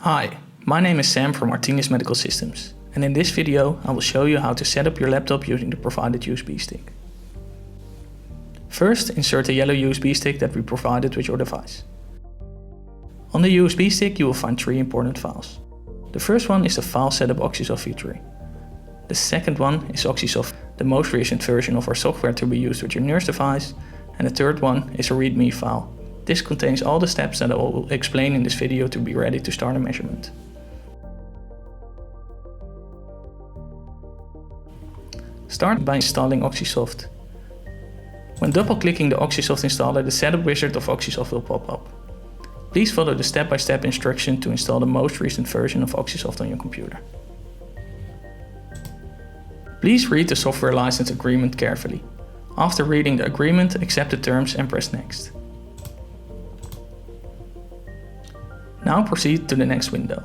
Hi, my name is Sam from Artinis Medical Systems, and in this video I will show you how to set up your laptop using the provided USB stick. First, insert the yellow USB stick that we provided with your device. On the USB stick you will find three important files. The first one is the FileSetup OxySoft feature. The second one is OxySoft, the most recent version of our software to be used with your nurse device, and the third one is a README file. This contains all the steps that I will explain in this video to be ready to start a measurement. Start by installing OxySoft. When double-clicking the OxySoft installer, the setup wizard of OxySoft will pop up. Please follow the step-by-step instruction to install the most recent version of OxySoft on your computer. Please read the software license agreement carefully. After reading the agreement, accept the terms and press Next. Now proceed to the next window.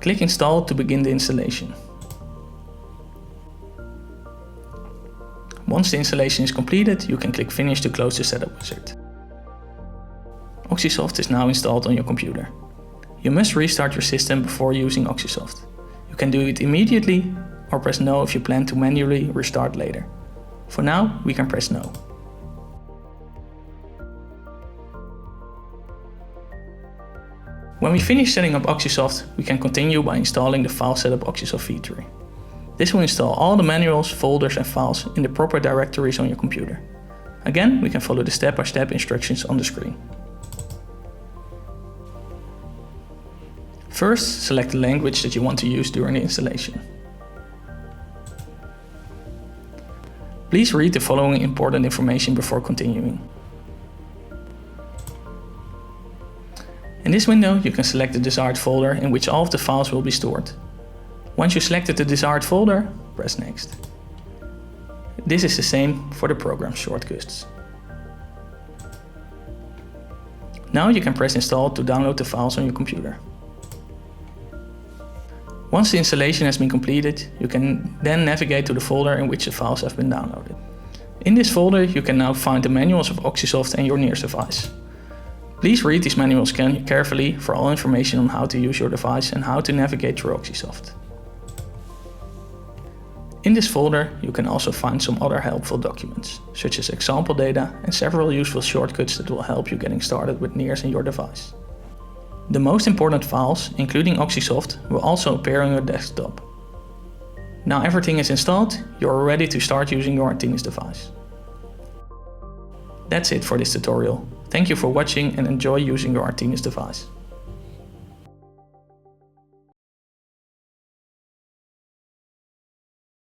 Click Install to begin the installation. Once the installation is completed, you can click Finish to close the setup wizard. OxySoft is now installed on your computer. You must restart your system before using OxySoft. You can do it immediately or press No if you plan to manually restart later. For now, we can press No. When we finish setting up OxySoft, we can continue by installing the FileSetup OxySoft feature. This will install all the manuals, folders and files in the proper directories on your computer. Again, we can follow the step-by-step instructions on the screen. First, select the language that you want to use during the installation. Please read the following important information before continuing. In this window, you can select the desired folder in which all of the files will be stored. Once you selected the desired folder, press Next. This is the same for the program shortcuts. Now you can press Install to download the files on your computer. Once the installation has been completed, you can then navigate to the folder in which the files have been downloaded. In this folder, you can now find the manuals of OxySoft and your nearest device. Please read these manuals carefully for all information on how to use your device and how to navigate through OxySoft. In this folder, you can also find some other helpful documents, such as example data and several useful shortcuts that will help you getting started with Nears and your device. The most important files, including OxySoft, will also appear on your desktop. Now everything is installed, you're ready to start using your Artinis device. That's it for this tutorial. Thank you for watching and enjoy using your Artinis device.